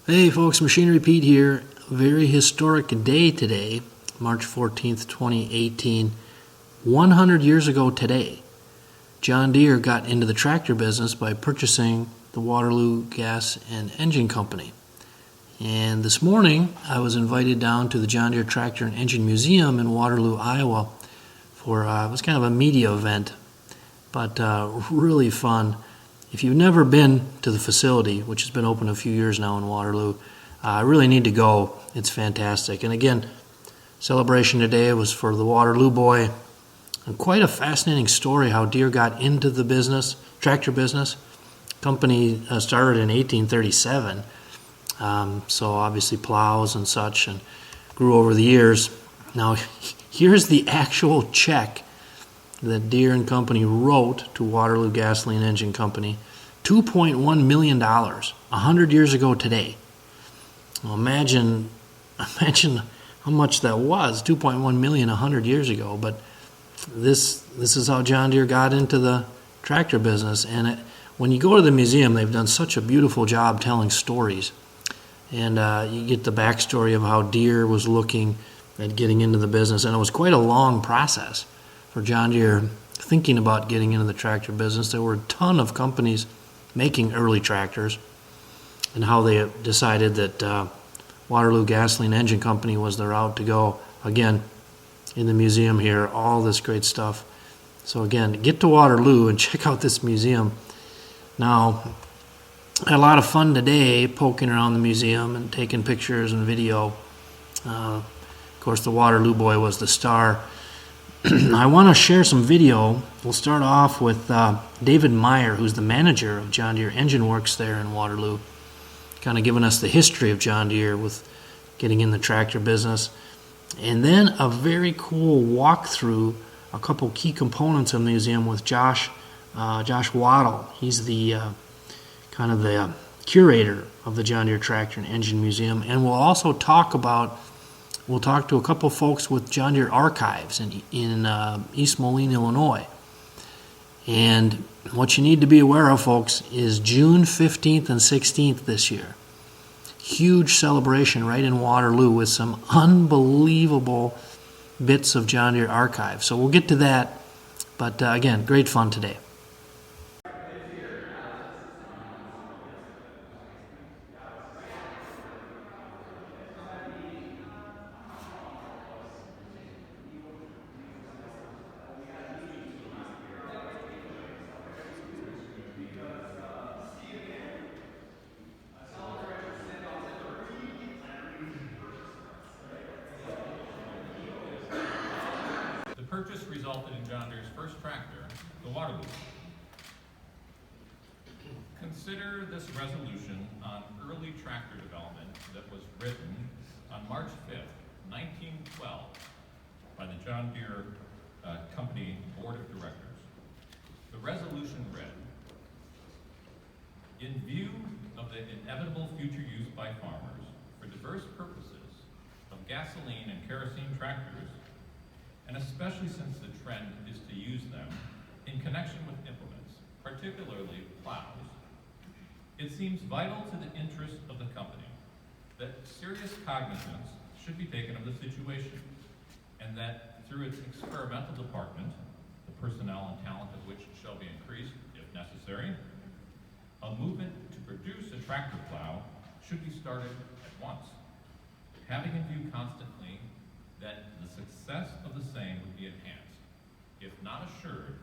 Hey folks, Machinery Pete here. Very historic day today, March 14th, 2018. 100 years ago today, John Deere got into the tractor business by purchasing the Waterloo Gasoline Engine Company. And this morning, I was invited down to the John Deere Tractor and Engine Museum in Waterloo, Iowa for it was kind of a media event, but really fun. If you've never been to the facility, which has been open a few years now in Waterloo, I really need to go. It's fantastic. And again, celebration today was for the Waterloo Boy. And quite a fascinating story how Deere got into the business, tractor business. Company started in 1837, so obviously plows and such, and grew over the years. Now, here's the actual check that Deere and Company wrote to Waterloo Gasoline Engine Company, $2.1 million, 100 years ago today. Well, imagine how much that was, $2.1 million 100 years ago. But this is how John Deere got into the tractor business. And when you go to the museum, they've done such a beautiful job telling stories. And you get the backstory of how Deere was looking at getting into the business. And it was quite a long process for John Deere thinking about getting into the tractor business. There were a ton of companies making early tractors, and how they decided that Waterloo Gasoline Engine Company was the route to go. Again, in the museum here, all this great stuff. So again, get to Waterloo and check out this museum. Now, I had a lot of fun today poking around the museum and taking pictures and video. Of course, the Waterloo Boy was the star. I want to share some video. We'll start off with David Meyer, who's the manager of John Deere Engine Works there in Waterloo, kind of giving us the history of John Deere with getting in the tractor business. And then a very cool walkthrough, a couple key components of the museum with Josh Waddle. He's the kind of the curator of the John Deere Tractor and Engine Museum. And we'll also talk to a couple folks with John Deere Archives in East Moline, Illinois. And what you need to be aware of, folks, is June 15th and 16th this year. Huge celebration right in Waterloo with some unbelievable bits of John Deere Archives. So we'll get to that. But again, great fun today. The purchase resulted in John Deere's first tractor, the Waterloo. Consider this resolution on early tractor development that was written on March 5th, 1912 by the John Deere Company Board of Directors. The resolution read, "In view of the inevitable future use by farmers for diverse purposes of gasoline and kerosene tractors, and especially since the trend is to use them in connection with implements, particularly plows, it seems vital to the interest of the company that serious cognizance should be taken of the situation, and that through its experimental department, the personnel and talent of which shall be increased if necessary, a movement to produce a tractor plow should be started at once, having in view constantly that the success of the same would be enhanced, if not assured,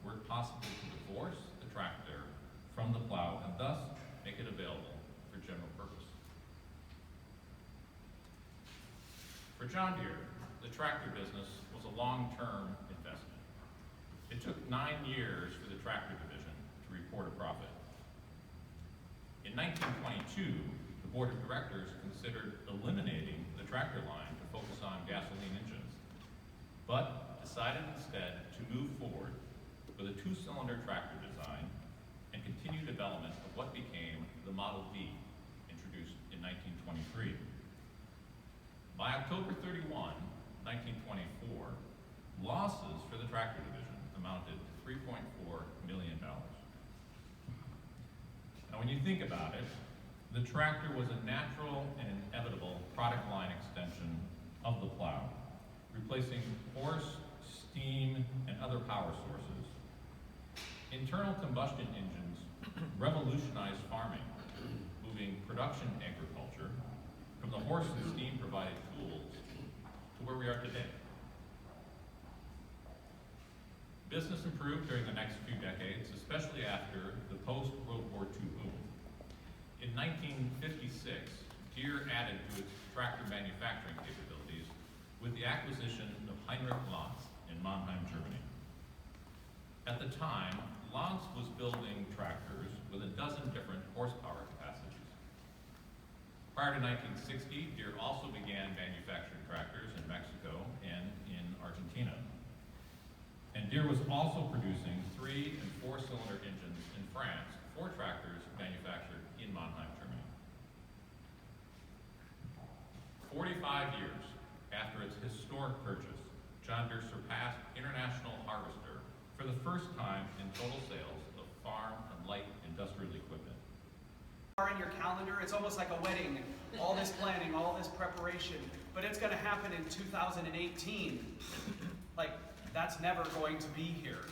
were it possible to divorce the tractor from the plow and thus make it available for general purpose." For John Deere, the tractor business was a long-term investment. It took 9 years for the tractor division to report a profit. In 1922, the board of directors considered eliminating the tractor line to focus on gasoline engines, but decided instead to move forward with a 2-cylinder tractor design and continue development of what became the Model D, introduced in 1923. By October 31, 1924, losses for the tractor division amounted to $3.4 million. Now when you think about it, The tractor was a natural and inevitable product line extension of the plow, replacing horse, steam, and other power sources. Internal combustion engines revolutionized farming, moving production agriculture from the horse and steam-provided tools to where we are today. Business improved during the next few decades, especially after the post-World War II boom. In 1956, Deere added to its tractor manufacturing capabilities with the acquisition of Heinrich Lanz in Mannheim, Germany. At the time, Lanz was building tractors with a dozen different horsepower capacities. Prior to 1960, Deere also began manufacturing tractors in Mexico and in Argentina. And Deere was also producing 3- and 4-cylinder engines in France for tractors manufactured in Mannheim, Germany. 45 years after its historic purchase, John Deere surpassed International Harvester for the first time in total sales of farm and light industrial equipment. In your calendar, it's almost like a wedding. All this planning, all this preparation, but it's going to happen in 2018. Like, that's never going to be here.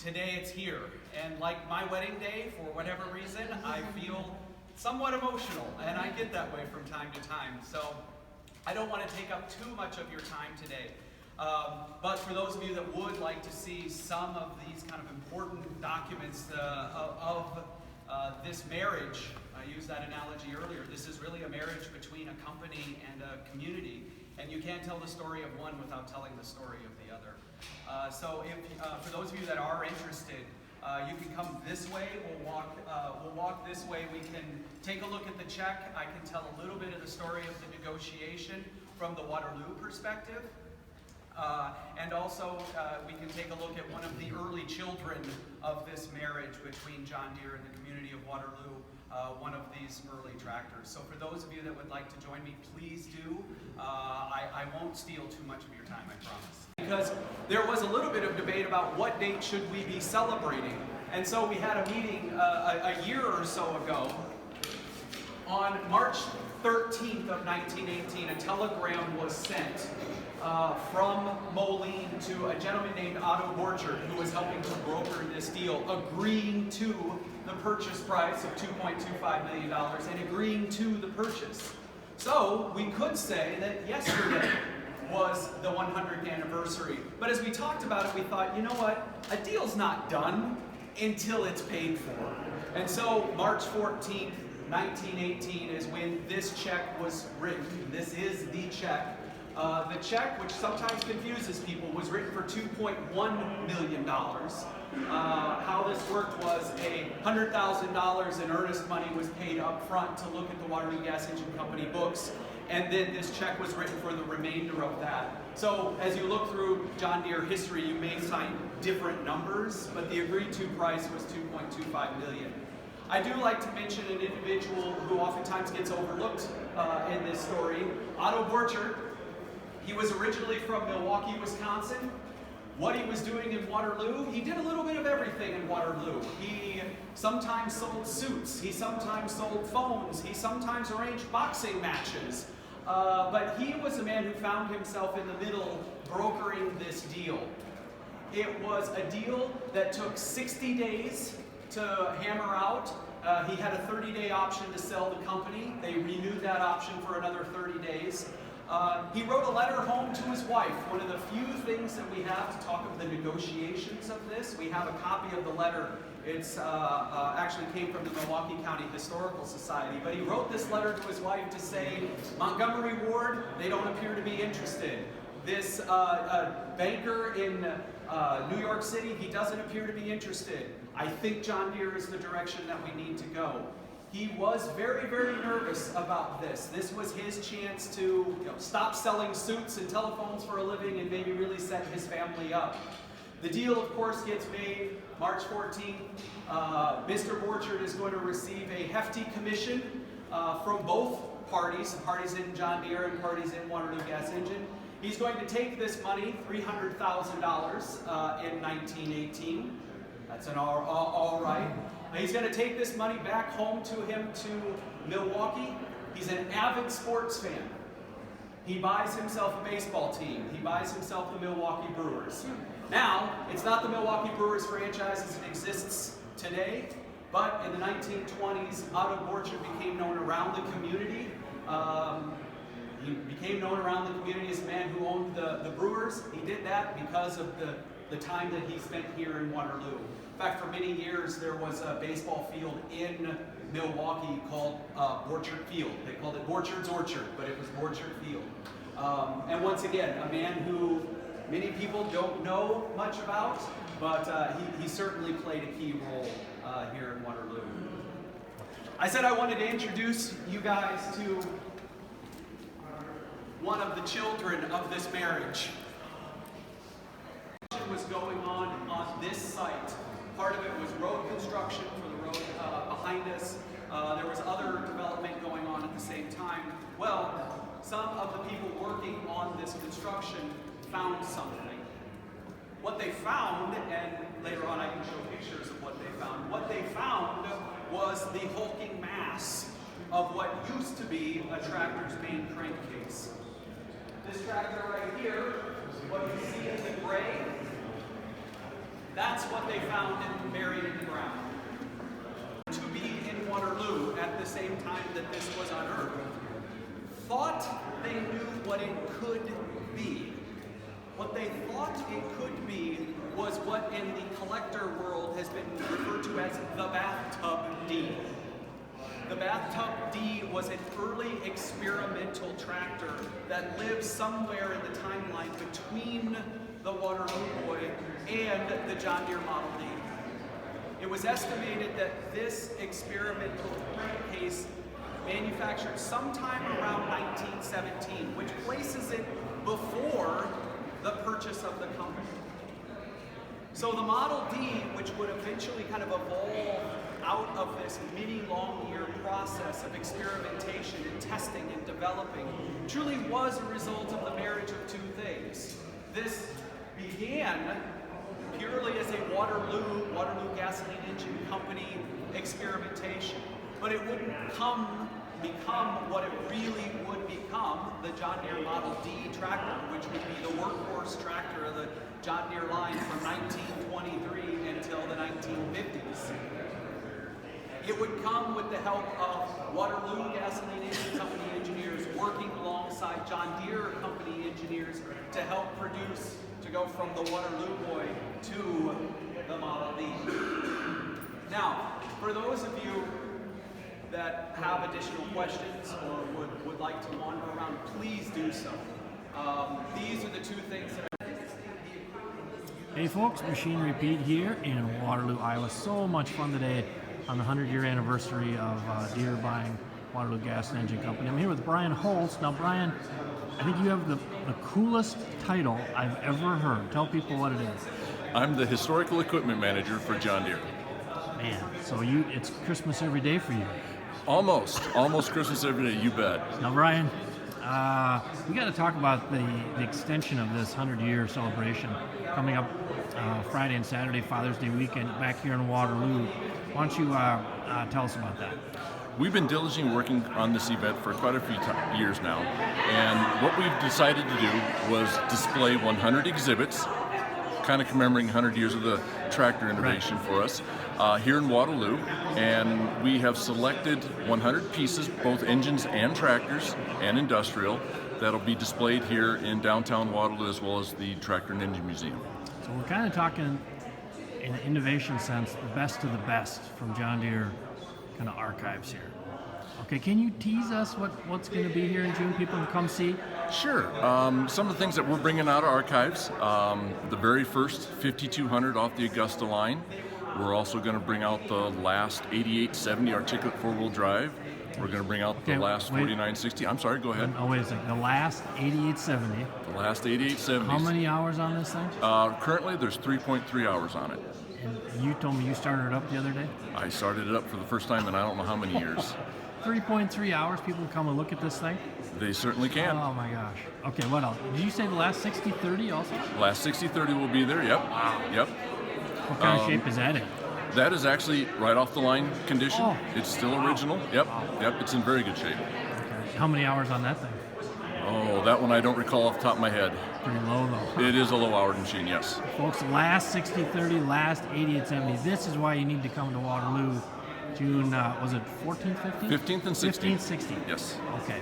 Today it's here, and like my wedding day, for whatever reason, I feel somewhat emotional, and I get that way from time to time. So I don't want to take up too much of your time today. But for those of you that would like to see some of these kind of important documents of this marriage, I used that analogy earlier. This is really a marriage between a company and a community, and you can't tell the story of one without telling the story of the other. So if, for those of you that are interested, you can come this way. We'll walk this way. We can take a look at the check. I can tell a little bit of the story of the negotiation from the Waterloo perspective. And also, we can take a look at one of the early children of this marriage between John Deere and the community of Waterloo, one of these early tractors. So for those of you that would like to join me, please do. I won't steal too much of your time, I promise. Because there was a little bit of debate about what date should we be celebrating. And so we had a meeting a year or so ago. On March 13th of 1918, a telegram was sent from Moline to a gentleman named Otto Borchardt, who was helping to broker this deal, agreeing to the purchase price of $2.25 million and agreeing to the purchase. So we could say that yesterday was the 100th anniversary. But as we talked about it, we thought, you know what? A deal's not done until it's paid for. And so March 14th, 1918 is when this check was written. This is the check. The check, which sometimes confuses people, was written for $2.1 million. How this worked was $100,000 in earnest money was paid up front to look at the Waterloo Gas Engine Company books, and then this check was written for the remainder of that. So as you look through John Deere history, you may find different numbers, but the agreed to price was $2.25 million. I do like to mention an individual who oftentimes gets overlooked in this story, Otto Borchardt. He was originally from Milwaukee, Wisconsin. What he was doing in Waterloo, he did a little bit of everything in Waterloo. He sometimes sold suits, he sometimes sold phones, he sometimes arranged boxing matches. But he was a man who found himself in the middle brokering this deal. It was a deal that took 60 days to hammer out. He had a 30-day option to sell the company. They renewed that option for another 30 days. He wrote a letter home to his wife. One of the few things that we have to talk of the negotiations of this, we have a copy of the letter. It's actually came from the Milwaukee County Historical Society. But he wrote this letter to his wife to say, Montgomery Ward, they don't appear to be interested. This banker in New York City, he doesn't appear to be interested. I think John Deere is the direction that we need to go. He was very, very nervous about this. This was his chance to stop selling suits and telephones for a living and maybe really set his family up. The deal, of course, gets made March 14th. Mr. Borchardt is going to receive a hefty commission from both parties in John Deere and parties in Waterloo Gas Engine. He's going to take this money, $300,000 in 1918. That's an all right. He's going to take this money back home to him to Milwaukee. He's an avid sports fan. He buys himself a baseball team. He buys himself the Milwaukee Brewers. Now, it's not the Milwaukee Brewers franchise as it exists today, but in the 1920s, Otto Borchardt became known around the community. He became known around the community as a man who owned the Brewers. He did that because of the time that he spent here in Waterloo. In fact, for many years, there was a baseball field in Milwaukee called Borchardt Field. They called it Borchardt's Orchard, but it was Borchardt Field. And once again, a man who many people don't know much about, but he certainly played a key role here in Waterloo. I said I wanted to introduce you guys to one of the children of this marriage. Was going on this site. Part of it was road construction for the road behind us. There was other development going on at the same time. Well, some of the people working on this construction found something. What they found, and later on I can show pictures of what they found. What they found was the hulking mass of what used to be a tractor's main crankcase. This tractor right here, what you see in the gray, that's what they found and buried in the ground. To be in Waterloo at the same time that this was unearthed, thought they knew what it could be. What they thought it could be was what in the collector world has been referred to as the bathtub D. The bathtub D was an early experimental tractor that lived somewhere in the timeline between the Waterloo Boy and the John Deere Model D. It was estimated that this experimental crankcase manufactured sometime around 1917, which places it before the purchase of the company. So the Model D, which would eventually kind of evolve out of this many long year process of experimentation and testing and developing, truly was a result of the marriage of two things. This began purely as a Waterloo Gasoline Engine Company experimentation, but it wouldn't become what it really would become, the John Deere Model D tractor, which would be the workhorse tractor of the John Deere line from 1923 until the 1950s. It would come with the help of Waterloo Gasoline Engine Company engineers working alongside John Deere Company engineers to help produce, to go from the Waterloo Boy to the Model D. Now, for those of you that have additional questions or would like to wander around, please do so. These are the two things that Hey folks, Machinery Pete here in Waterloo, Iowa. So much fun today on the 100-year anniversary of Deere buying Waterloo Gasoline Engine Company. I'm here with Brian Holst. Now Brian, I think you have the coolest title I've ever heard. Tell people what it is. I'm the Historical Equipment Manager for John Deere. Man, so it's Christmas every day for you. Almost Christmas every day, you bet. Now Brian, we got to talk about the extension of this 100-year celebration coming up Friday and Saturday, Father's Day weekend, back here in Waterloo. Why don't you tell us about that? We've been diligently working on this event for quite a few years now, and what we've decided to do was display 100 exhibits, kind of commemorating 100 years of the tractor innovation for us here in Waterloo, and we have selected 100 pieces, both engines and tractors and industrial, that'll be displayed here in downtown Waterloo as well as the Tractor and Engine Museum. So we're kind of talking, in an innovation sense, the best of the best from John Deere kind of archives here. Okay, can you tease us what's going to be here in June? People can come see? Sure. Some of the things that we're bringing out of archives, the very first 5200 off the Augusta line. We're also going to bring out the last 8870 articulate four-wheel drive. We're going to bring out the last 4960. I'm sorry, go ahead. Oh, wait a second. The last 8870. The last 8870. How many hours on this thing? Currently, there's 3.3 hours on it. And you told me you started it up the other day? I started it up for the first time in I don't know how many years. 3.3 hours, people can come and look at this thing? They certainly can. Oh my gosh. Okay, what else? Did you say the last 6030 also? Last 6030 will be there, yep. Wow. Yep. What kind of shape is that in? That is actually right off the line condition. Oh. It's still original. Yep, yep. It's in very good shape. Okay. How many hours on that thing? Oh, that one I don't recall off the top of my head. Pretty low though. It is a low-hour machine, yes. Folks, last 60-30, last 88-70. This is why you need to come to Waterloo. June, was it 14th, 15th? 15th and 16th. 15th, 16th. Yes. Okay.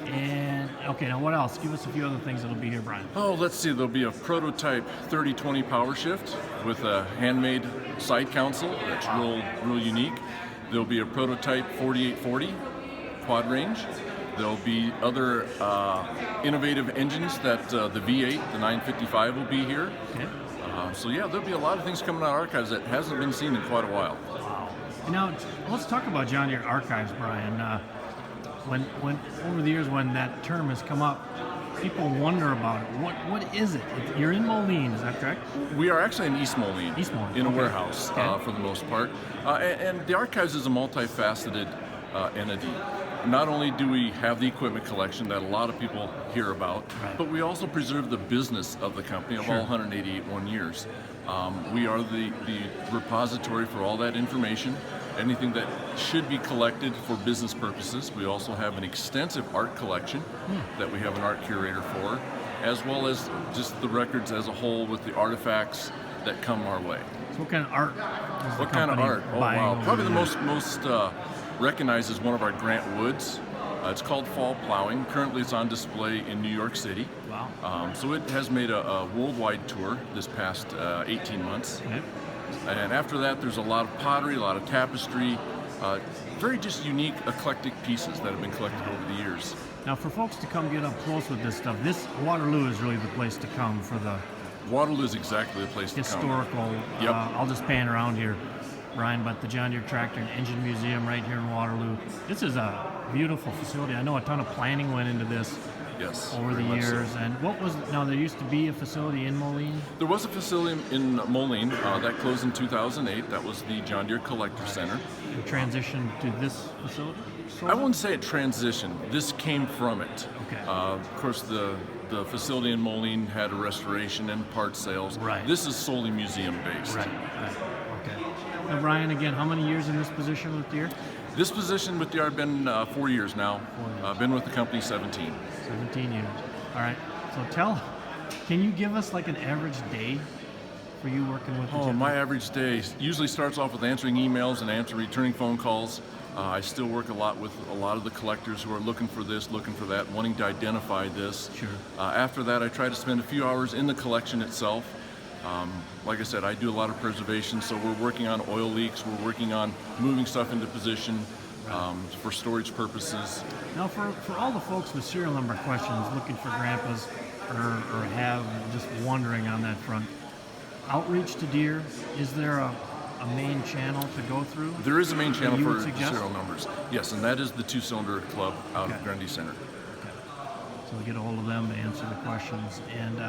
And, okay, now what else? Give us a few other things that'll be here, Brian. Oh, let's see. There'll be a prototype 30-20 power shift with a handmade side console that's real unique. There'll be a prototype 4840 quad range. There'll be other innovative engines that the V8, the 955 will be here. Okay. So yeah, there'll be a lot of things coming out of archives that hasn't been seen in quite a while. Wow. And now, let's talk about John Deere Archives, Brian. When over the years, when that term has come up, people wonder about it. What is it? You're in Moline, is that correct? We are actually in East Moline, in a warehouse Okay. for the most part. And the archives is a multifaceted entity. Not only do we have the equipment collection that a lot of people hear about, Right. but we also preserve the business of the company of Sure. all 181 years. We are the repository for all that information, anything that should be collected for business purposes. We also have an extensive art collection that we have an art curator for, as well as just the records as a whole with the artifacts that come our way. So what kind of art is the What kind of company art? Oh buying wow! over Probably the there? most recognized is one of our Grant Woods. It's called Fall Plowing. Currently, it's on display in New York City. Wow. So it has made a worldwide tour this past 18 months. Okay. And after that, there's a lot of pottery, a lot of tapestry, very just unique, eclectic pieces that have been collected over the years. Now, for folks to come get up close with this stuff, this Waterloo is really the place to come for the Waterloo is exactly the place to come. historical. Yep. I'll just pan around here, Brian, but the John Deere Tractor and Engine Museum right here in Waterloo. This is a beautiful facility. I know a ton of planning went into this Yes. over the very much so. years. And what was now? There used to be a facility in Moline. There was a facility in Moline that closed in 2008. That was the John Deere Collector Center. And transitioned to this facility. I wouldn't say it transitioned. This came from it. Okay. Of course, the facility in Moline had a restoration and part sales. Right. This is solely museum based. Right. Okay. Now, Brian, again, how many years in this position with Deere? This position with Deere, I've been 4 years now. 4 years. I've been with the company 17. 17 years. All right. So can you give us like an average day for you working with the Oh, John my Deere? average day usually starts off with answering emails and returning phone calls. I still work a lot with a lot of the collectors who are looking for this, looking for that, wanting to identify this. Sure. After that, I try to spend a few hours in the collection itself. Like I said, I do a lot of preservation, so we're working on oil leaks, we're working on moving stuff into position for storage purposes. Now, for all the folks with serial number questions looking for grandpas or have just wondering on that front, outreach to Deere, is there a main channel to go through? There is a main channel you for would suggest? serial numbers. Yes, and that is the Two-Cylinder Club out Okay. of Grundy Center. Okay. So we'll get a hold of them to answer the questions. And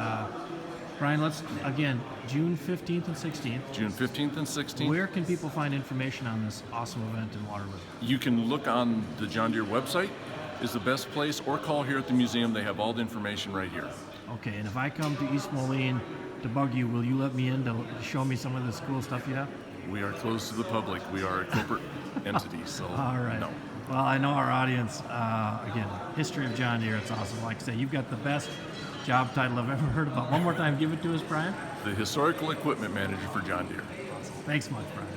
Brian, let's, again, June 15th and 16th. June 15th and 16th. Where can people find information on this awesome event in Waterloo? You can look on the John Deere website is the best place, or call here at the museum. They have all the information right here. Okay, and if I come to East Moline to bug you, will you let me in to show me some of this cool stuff you have? We are closed to the public. We are a corporate entity, so All right. no. Well, I know our audience, again, history of John Deere, it's awesome. Like I say, you've got the best job title I've ever heard about. One more time, give it to us, Brian. The Historical Equipment Manager for John Deere. Thanks much, Brian.